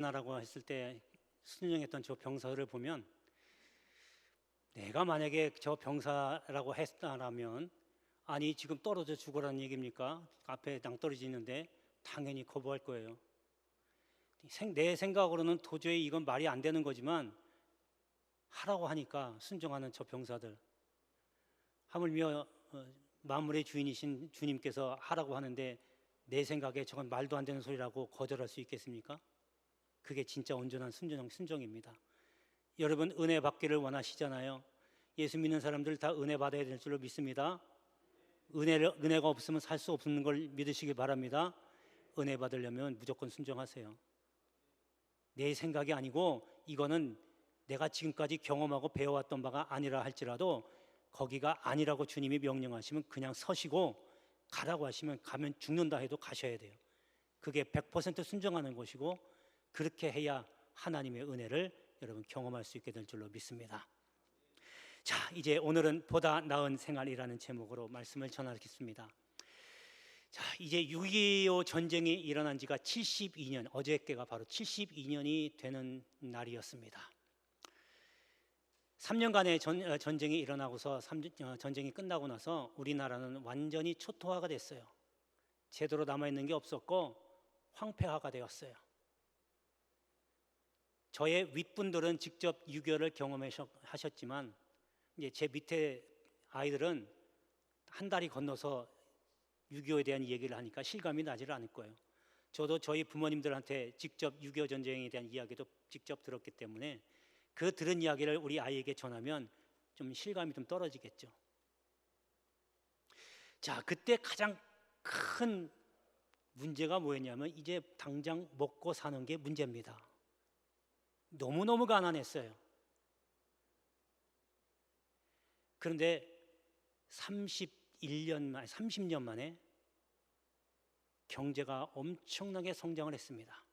나라고 했을 때 순종했던 저 병사를 보면, 내가 만약에 저 병사라고 했다라면, 아니 지금 떨어져 죽으라는 얘기입니까? 앞에 낭떠러지 있는데 당연히 거부할 거예요. 내 생각으로는 도저히 이건 말이 안 되는 거지만 하라고 하니까 순종하는 저 병사들, 하물며 만물의 주인이신 주님께서 하라고 하는데 내 생각에 저건 말도 안 되는 소리라고 거절할 수 있겠습니까? 그게 진짜 온전한 순종입니다. 여러분, 은혜 받기를 원하시잖아요. 예수 믿는 사람들 다 은혜 받아야 될 줄로 믿습니다. 은혜가 없으면 살 수 없는 걸 믿으시기 바랍니다. 은혜 받으려면 무조건 순종하세요. 내 생각이 아니고 이거는 내가 지금까지 경험하고 배워왔던 바가 아니라 할지라도 거기가 아니라고 주님이 명령하시면 그냥 서시고, 가라고 하시면 가면 죽는다 해도 가셔야 돼요. 그게 100% 순종하는 것이고, 그렇게 해야 하나님의 은혜를 여러분 경험할 수 있게 될 줄로 믿습니다. 자, 이제 오늘은 보다 나은 생활이라는 제목으로 말씀을 전하겠습니다. 자, 이제 6.25 전쟁이 일어난 지가 72년, 어저께가 바로 72년이 되는 날이었습니다. 3년간의 전쟁이 일어나고서 전쟁이 끝나고 나서 우리나라는 완전히 초토화가 됐어요. 제대로 남아있는 게 없었고 황폐화가 되었어요. 저의 윗분들은 직접 6.25를 경험하셨지만 이제 제 밑에 아이들은 한 달이 건너서 6.25에 대한 얘기를 하니까 실감이 나지를 않을 거예요. 저도 저희 부모님들한테 직접 6.25 전쟁에 대한 이야기도 직접 들었기 때문에 그 들은 이야기를 우리 아이에게 전하면 좀 실감이 좀 떨어지겠죠. 자, 그때 가장 큰 문제가 뭐였냐면 이제 당장 먹고 사는 게 문제입니다. 너무너무 가난했어요. 그런데 30년 만에 경제가 엄청나게 성장을 했습니다.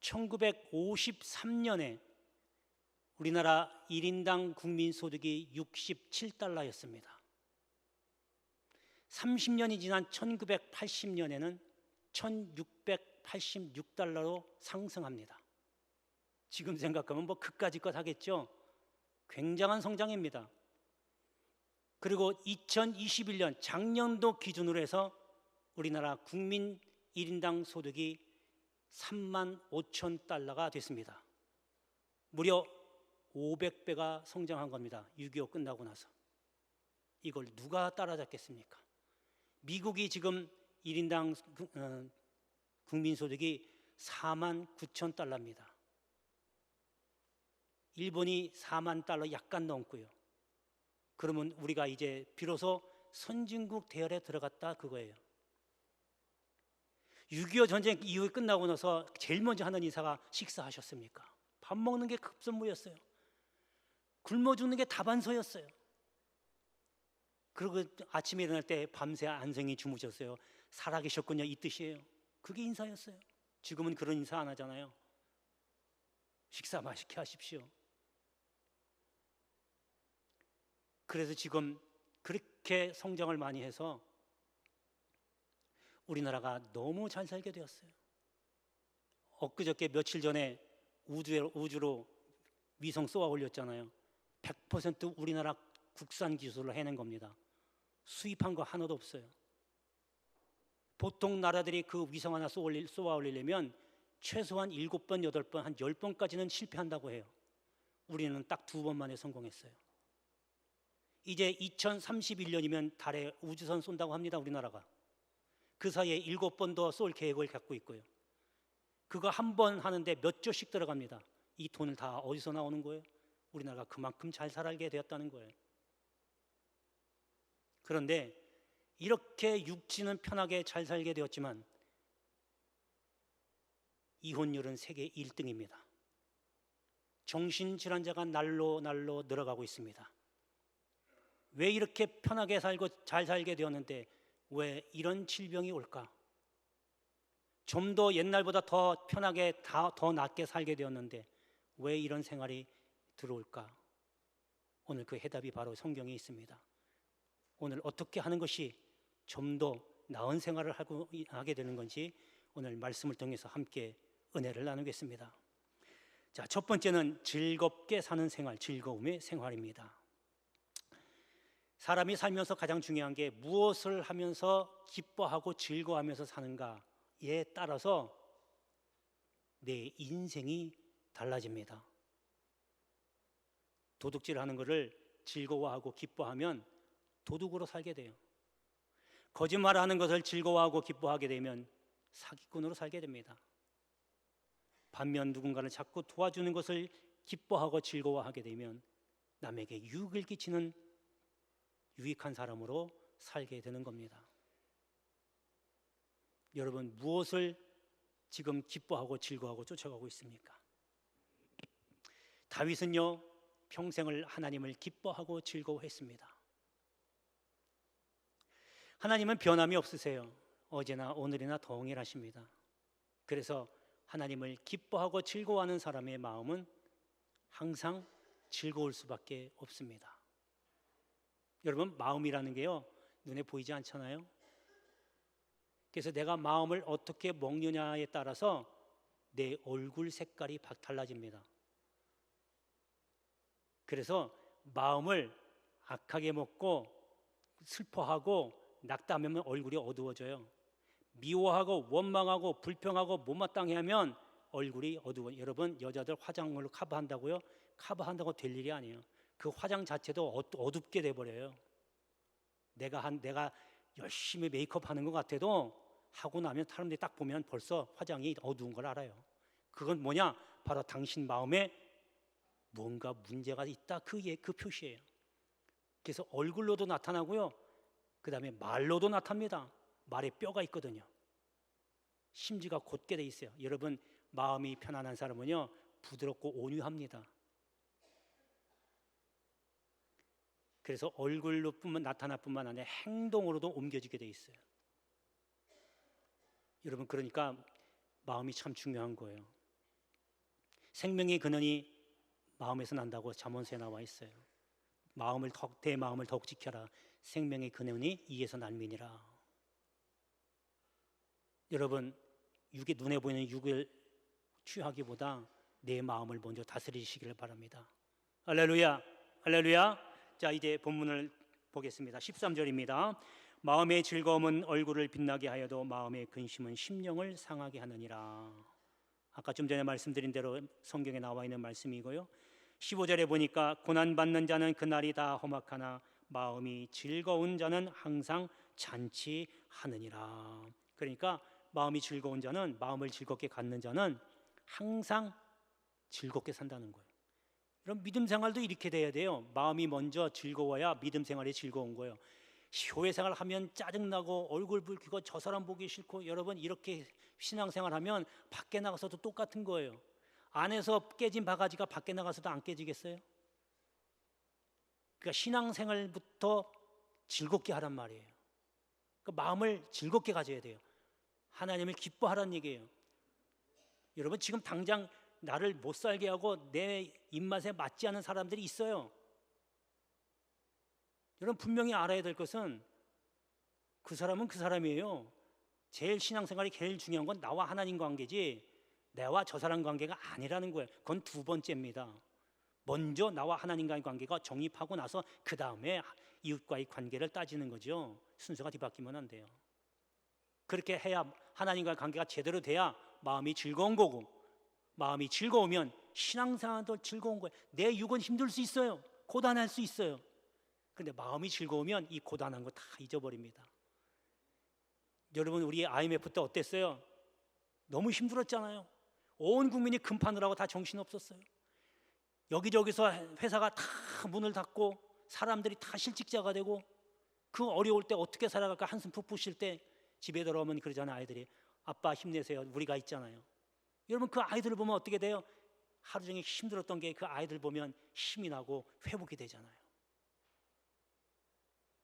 1953년에 우리나라 1인당 국민소득이 67달러였습니다. 30년이 지난 1980년에는 1686달러로 상승합니다. 지금 생각하면 뭐 그까짓 하겠죠. 굉장한 성장입니다. 그리고 2021년 작년도 기준으로 해서 우리나라 국민 1인당 소득이 35,000달러가 됐습니다. 무려 500배가 성장한 겁니다. 6.25 끝나고 나서. 이걸 누가 따라잡겠습니까? 미국이 지금 1인당 국민소득이 49,000달러입니다. 일본이 4만 달러 약간 넘고요. 그러면 우리가 이제 비로소 선진국 대열에 들어갔다 그거예요. 6.25 전쟁 이후에 끝나고 나서 제일 먼저 하는 인사가 식사하셨습니까? 밥 먹는 게 급선무였어요. 굶어 죽는 게 다반서였어요. 그리고 아침에 일어날 때 밤새 안생이 주무셨어요. 살아계셨군요, 이 뜻이에요. 그게 인사였어요. 지금은 그런 인사 안 하잖아요. 식사 맛있게 하십시오. 그래서 지금 그렇게 성장을 많이 해서 우리나라가 너무 잘 살게 되었어요. 엊그저께 며칠 전에 우주로 위성 쏘아 올렸잖아요. 100% 우리나라 국산 기술로 해낸 겁니다. 수입한 거 하나도 없어요. 보통 나라들이 그 위성 하나 쏘아 올리려면 최소한 7번, 8번, 한 10번까지는 실패한다고 해요. 우리는 딱 2번 만에 성공했어요. 이제 2031년이면 달에 우주선 쏜다고 합니다, 우리나라가. 그 사이에 7번 더 쏠 계획을 갖고 있고요. 그거 한 번 하는데 몇 조씩 들어갑니다. 이 돈을 다 어디서 나오는 거예요? 우리나라가 그만큼 잘 살게 되었다는 거예요. 그런데 이렇게 육지는 편하게 잘 살게 되었지만 이혼율은 세계 1등입니다. 정신질환자가 날로 늘어가고 있습니다. 왜 이렇게 편하게 살고 잘 살게 되었는데 왜 이런 질병이 올까? 좀 더 옛날보다 더 편하게 더 낫게 살게 되었는데 왜 이런 생활이 들어올까? 오늘 그 해답이 바로 성경에 있습니다. 오늘 어떻게 하는 것이 좀 더 나은 생활을 하게 되는 건지 오늘 말씀을 통해서 함께 은혜를 나누겠습니다. 자, 첫 번째는 즐겁게 사는 생활, 즐거움의 생활입니다. 사람이 살면서 가장 중요한 게 무엇을 하면서 기뻐하고 즐거워하면서 사는가에 따라서 내 인생이 달라집니다. 도둑질하는 것을 즐거워하고 기뻐하면 도둑으로 살게 돼요. 거짓말하는 것을 즐거워하고 기뻐하게 되면 사기꾼으로 살게 됩니다. 반면 누군가를 자꾸 도와주는 것을 기뻐하고 즐거워하게 되면 남에게 유익을 끼치는 유익한 사람으로 살게 되는 겁니다. 여러분, 무엇을 지금 기뻐하고 즐거워하고 쫓아가고 있습니까? 다윗은요, 평생을 하나님을 기뻐하고 즐거워했습니다. 하나님은 변함이 없으세요. 어제나 오늘이나 동일하십니다. 그래서 하나님을 기뻐하고 즐거워하는 사람의 마음은 항상 즐거울 수밖에 없습니다. 여러분, 마음이라는 게요, 눈에 보이지 않잖아요. 그래서 내가 마음을 어떻게 먹느냐에 따라서 내 얼굴 색깔이 달라집니다. 그래서 마음을 악하게 먹고 슬퍼하고 낙담하면 얼굴이 어두워져요. 미워하고 원망하고 불평하고 못마땅해하면 얼굴이 어두워요. 여러분, 여자들 화장물로 커버한다고요? 커버한다고 될 일이 아니에요. 그 화장 자체도 어둡게 돼버려요. 내가 열심히 메이크업 하는 것 같아도 하고 나면 사람들이 딱 보면 벌써 화장이 어두운 걸 알아요. 그건 뭐냐? 바로 당신 마음에 뭔가 문제가 있다, 그 표시예요. 그래서 얼굴로도 나타나고요, 그 다음에 말로도 나타납니다. 말에 뼈가 있거든요. 심지가 곧게 돼 있어요. 여러분, 마음이 편안한 사람은요, 부드럽고 온유합니다. 그래서 얼굴로 나타날 뿐만 아니라 행동으로도 옮겨지게 돼 있어요. 여러분, 그러니까 마음이 참 중요한 거예요. 생명의 근원이 마음에서 난다고 잠언서에 나와 있어요. 내 마음을 더욱 지켜라. 생명의 근원이 이에서 날미니라. 여러분, 눈에 보이는 육을 취하기보다 내 마음을 먼저 다스리시기를 바랍니다. 할렐루야, 할렐루야. 자, 이제 본문을 보겠습니다. 13절입니다. 마음의 즐거움은 얼굴을 빛나게 하여도 마음의 근심은 심령을 상하게 하느니라. 아까 좀 전에 말씀드린 대로 성경에 나와 있는 말씀이고요. 15절에 보니까 고난받는 자는 그날이 다 험악하나 마음이 즐거운 자는 항상 잔치하느니라. 그러니까 마음이 즐거운 자는, 마음을 즐겁게 갖는 자는 항상 즐겁게 산다는 거예요. 그럼 믿음 생활도 이렇게 돼야 돼요. 마음이 먼저 즐거워야 믿음 생활이 즐거운 거예요. 교회 생활 하면 짜증나고 얼굴 붉히고 저 사람 보기 싫고, 여러분, 이렇게 신앙생활 하면 밖에 나가서도 똑같은 거예요. 안에서 깨진 바가지가 밖에 나가서도 안 깨지겠어요? 그러니까 신앙생활부터 즐겁게 하란 말이에요. 그러니까 마음을 즐겁게 가져야 돼요. 하나님을 기뻐하라는 얘기예요. 여러분, 지금 당장 나를 못 살게 하고 내 입맛에 맞지 않은 사람들이 있어요. 여러분, 분명히 알아야 될 것은 그 사람은 그 사람이에요. 제일 신앙생활이 제일 중요한 건 나와 하나님 관계지 나와 저 사람 관계가 아니라는 거예요. 그건 두 번째입니다. 먼저 나와 하나님과의 관계가 정립하고 나서 그 다음에 이웃과의 관계를 따지는 거죠. 순서가 뒤바뀌면 안 돼요. 그렇게 해야, 하나님과의 관계가 제대로 돼야 마음이 즐거운 거고, 마음이 즐거우면 신앙생활도 즐거운 거예요. 내 육은 힘들 수 있어요. 고단할 수 있어요. 근데 마음이 즐거우면 이 고단한 거 다 잊어버립니다. 여러분, 우리 IMF 때 어땠어요? 너무 힘들었잖아요. 온 국민이 금파느라고 다 정신없었어요. 여기저기서 회사가 다 문을 닫고 사람들이 다 실직자가 되고, 그 어려울 때 어떻게 살아갈까 한숨 푹푹 쉴 때 집에 들어오면 그러잖아요. 아이들이, 아빠 힘내세요, 우리가 있잖아요. 여러분, 그 아이들을 보면 어떻게 돼요? 하루 종일 힘들었던 게 그 아이들 보면 힘이 나고 회복이 되잖아요.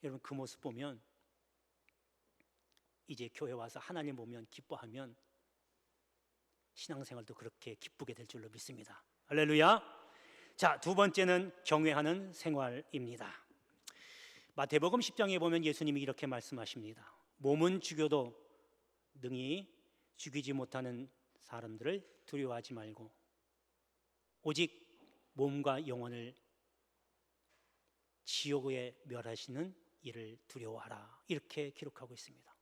여러분, 그 모습 보면 이제 교회 와서 하나님 보면 기뻐하면 신앙생활도 그렇게 기쁘게 될 줄로 믿습니다. 할렐루야. 자, 두 번째는 경외하는 생활입니다. 마태복음 10장에 보면 예수님이 이렇게 말씀하십니다. 몸은 죽여도 능히 죽이지 못하는 사람들을 두려워하지 말고 오직 몸과 영혼을 지옥에 멸하시는 이를 두려워하라, 이렇게 기록하고 있습니다.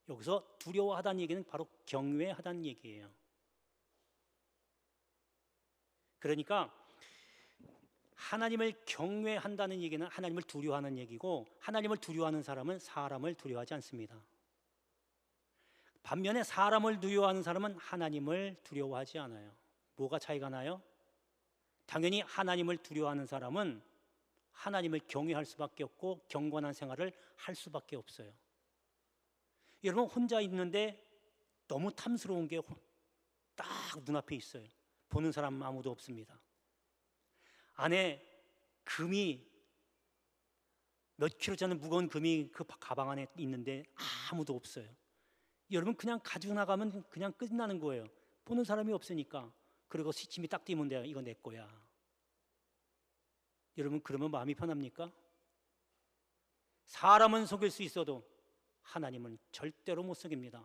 여기서 두려워하다는 얘기는 바로 경외하다는 얘기예요. 그러니까 하나님을 경외한다는 얘기는 하나님을 두려워하는 얘기고, 하나님을 두려워하는 사람은 사람을 두려워하지 않습니다. 반면에 사람을 두려워하는 사람은 하나님을 두려워하지 않아요. 뭐가 차이가 나요? 당연히 하나님을 두려워하는 사람은 하나님을 경외할 수밖에 없고 경건한 생활을 할 수밖에 없어요. 여러분, 혼자 있는데 너무 탐스러운 게 딱 눈앞에 있어요. 보는 사람 아무도 없습니다. 안에 금이 몇 킬로짜리 무거운 금이 그 가방 안에 있는데 아무도 없어요. 여러분, 그냥 가지고 나가면 그냥 끝나는 거예요. 보는 사람이 없으니까. 그리고 시침이 딱 띄면 돼요. 이거 내 거야. 여러분, 그러면 마음이 편합니까? 사람은 속일 수 있어도 하나님은 절대로 못 속입니다.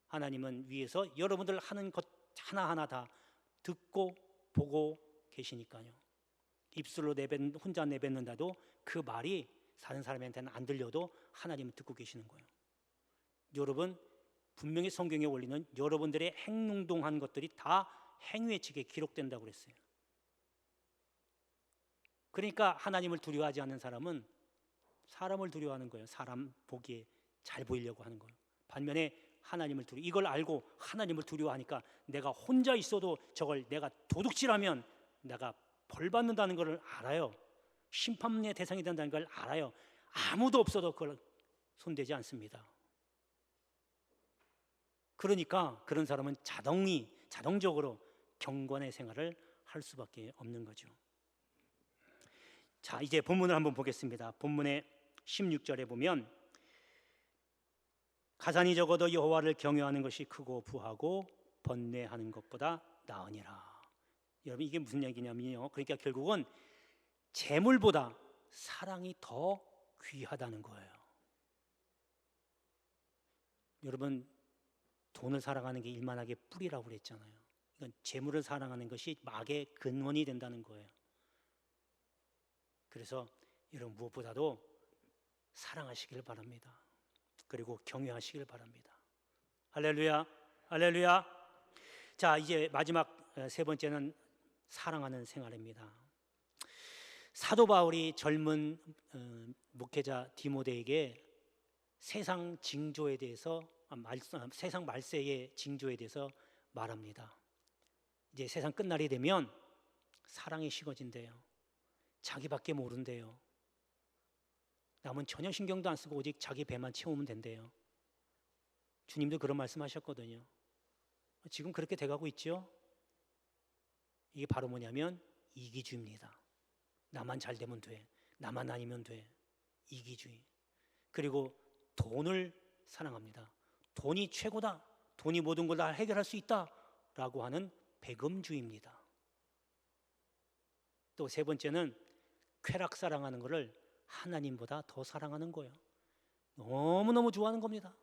하나님은 위에서 여러분들 하는 것 하나하나 다 듣고 보고 계시니까요. 입술로 혼자 내뱉는다도 그 말이 다른 사람한테는 안 들려도 하나님은 듣고 계시는 거예요. 여러분, 분명히 성경의 원리는 여러분들의 행동한 것들이 다 행위의 책에 기록된다고 그랬어요. 그러니까 하나님을 두려워하지 않는 사람은 사람을 두려워하는 거예요. 사람 보기에 잘 보이려고 하는 거예요. 반면에 하나님을 이걸 알고 하나님을 두려워하니까 내가 혼자 있어도 저걸 내가 도둑질하면 내가 벌 받는다는 걸 알아요. 심판의 대상이 된다는 걸 알아요. 아무도 없어도 그걸 손대지 않습니다. 그러니까 그런 사람은 자동적으로 경건의 생활을 할 수밖에 없는 거죠. 자, 이제 본문을 한번 보겠습니다. 본문의 16절에 보면 가산이 적어도 여호와를 경외하는 것이 크고 부하고 번뇌하는 것보다 나으니라. 여러분, 이게 무슨 얘기냐면요, 그러니까 결국은 재물보다 사랑이 더 귀하다는 거예요. 여러분, 돈을 사랑하는 게 일만하게 뿌리라고 그랬잖아요. 이건 재물을 사랑하는 것이 막의 근원이 된다는 거예요. 그래서 여러분, 무엇보다도 사랑하시길 바랍니다. 그리고 경외하시길 바랍니다. 할렐루야, 할렐루야. 자, 이제 마지막 세 번째는 사랑하는 생활입니다. 사도 바울이 젊은 목회자 디모데에게 세상 징조에 대해서 세상 말세의 징조에 대해서 말합니다. 이제 세상 끝날이 되면 사랑이 식어진대요. 자기밖에 모른대요. 남은 전혀 신경도 안 쓰고 오직 자기 배만 채우면 된대요. 주님도 그런 말씀하셨거든요. 지금 그렇게 돼가고 있죠. 이게 바로 뭐냐면 이기주의입니다. 나만 잘 되면 돼, 나만 아니면 돼, 이기주의. 그리고 돈을 사랑합니다. 돈이 최고다, 돈이 모든 걸 다 해결할 수 있다라고 하는 배금주의입니다. 또 세 번째는 쾌락 사랑하는 것을 하나님보다 더 사랑하는 거예요. 너무너무 좋아하는 겁니다.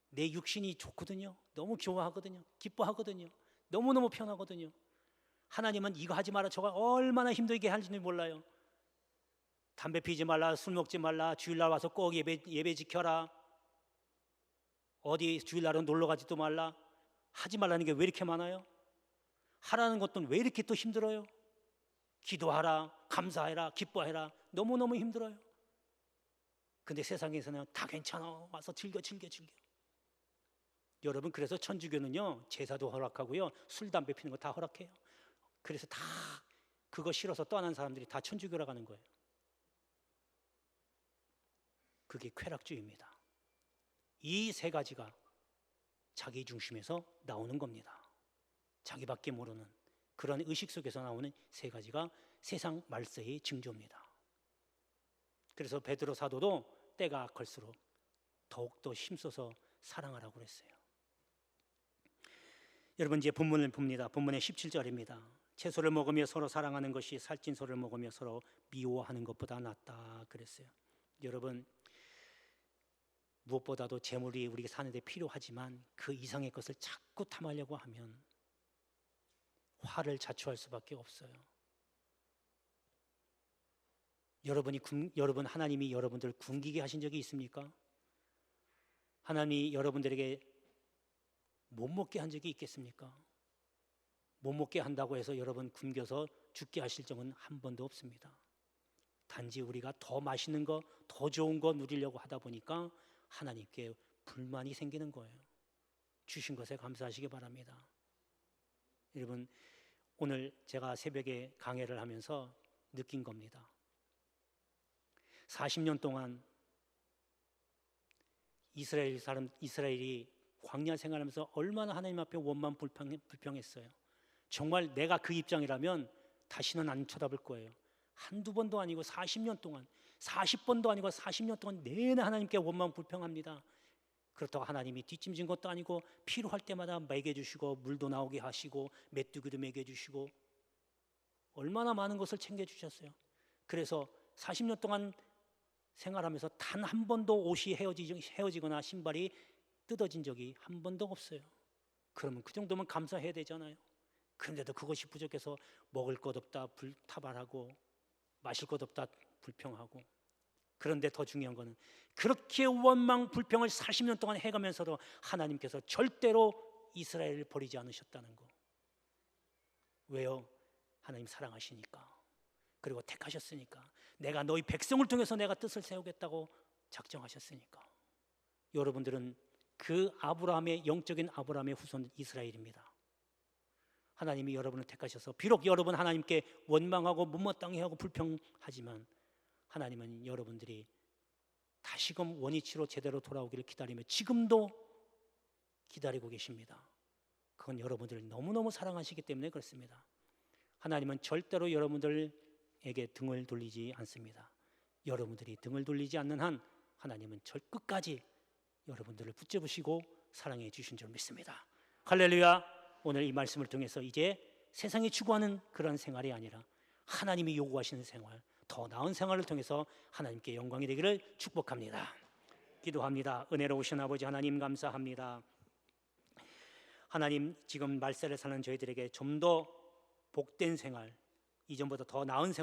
내 육신이 좋거든요. 너무 좋아하거든요. 기뻐하거든요. 너무너무 편하거든요. 하나님은 이거 하지 마라, 저거 얼마나 힘들게 하는지 몰라요. 담배 피지 말라, 술 먹지 말라, 주일날 와서 꼭 예배 지켜라, 어디 주일날은 놀러 가지도 말라. 하지 말라는 게 왜 이렇게 많아요? 하라는 것도 왜 이렇게 또 힘들어요? 기도하라, 감사해라, 기뻐해라, 너무너무 힘들어요. 근데 세상에서는 다 괜찮아, 와서 즐겨. 여러분, 그래서 천주교는요, 제사도 허락하고요, 술, 담배 피는 거 다 허락해요. 그래서 다 그거 싫어서 떠난 사람들이 다 천주교라 가는 거예요. 그게 쾌락주의입니다. 이 세 가지가 자기 중심에서 나오는 겁니다. 자기밖에 모르는 그런 의식 속에서 나오는 세 가지가 세상 말세의 징조입니다. 그래서 베드로 사도도 때가 걸수록 더욱더 힘써서 사랑하라고 그랬어요. 여러분, 이제 본문을 봅니다. 본문의 17절입니다. 채소를 먹으며 서로 사랑하는 것이 살찐 소를 먹으며 서로 미워하는 것보다 낫다 그랬어요. 여러분, 무엇보다도 재물이 우리가 사는 데 필요하지만 그 이상의 것을 자꾸 탐하려고 하면 화를 자초할 수밖에 없어요. 여러분 하나님이 여러분들 굶기게 하신 적이 있습니까? 하나님이 여러분들에게 못 먹게 한 적이 있겠습니까? 못 먹게 한다고 해서 여러분 굶겨서 죽게 하실 적은 한 번도 없습니다. 단지 우리가 더 맛있는 거, 더 좋은 거 누리려고 하다 보니까 하나님께 불만이 생기는 거예요. 주신 것에 감사하시기 바랍니다. 여러분, 오늘 제가 새벽에 강해를 하면서 느낀 겁니다. 40년 동안 이스라엘이 광야 생활하면서 얼마나 하나님 앞에 원만 불평했어요. 정말 내가 그 입장이라면 다시는 안 쳐다볼 거예요. 한두 번도 아니고 40년 동안, 40번도 아니고 40년 동안 내내 하나님께 원만 불평합니다. 그렇다고 하나님이 뒷짐진 것도 아니고 필요할 때마다 먹여주시고 물도 나오게 하시고 메뚜기도 먹여주시고 얼마나 많은 것을 챙겨주셨어요. 그래서 40년 동안 생활하면서 단 한 번도 옷이 헤어지거나 신발이 뜯어진 적이 한 번도 없어요. 그러면 그 정도면 감사해야 되잖아요. 그런데도 그것이 부족해서 먹을 것 없다 불타발하고 마실 것 없다 불평하고, 그런데 더 중요한 거는 그렇게 원망 불평을 40년 동안 해가면서도 하나님께서 절대로 이스라엘을 버리지 않으셨다는 거. 왜요? 하나님 사랑하시니까, 그리고 택하셨으니까, 내가 너희 백성을 통해서 내가 뜻을 세우겠다고 작정하셨으니까. 여러분들은 그 아브라함의 영적인 아브라함의 후손 이스라엘입니다. 하나님이 여러분을 택하셔서 비록 여러분 하나님께 원망하고 못마땅해하고 불평하지만 하나님은 여러분들이 다시금 원위치로 제대로 돌아오기를 기다리며 지금도 기다리고 계십니다. 그건 여러분들을 너무너무 사랑하시기 때문에 그렇습니다. 하나님은 절대로 여러분들에게 등을 돌리지 않습니다. 여러분들이 등을 돌리지 않는 한 하나님은 끝까지 여러분들을 붙잡으시고 사랑해 주신 줄 믿습니다. 할렐루야. 오늘 이 말씀을 통해서 이제 세상이 추구하는 그런 생활이 아니라 하나님이 요구하시는 생활, 더 나은 생활을 통해서 하나님께 영광이 되기를 축복합니다. 기도합니다. 은혜로우신 아버지 하나님 감사합니다. 하나님, 지금 말세를 사는 저희들에게 좀 더 복된 생활, 이전보다 더 나은 생활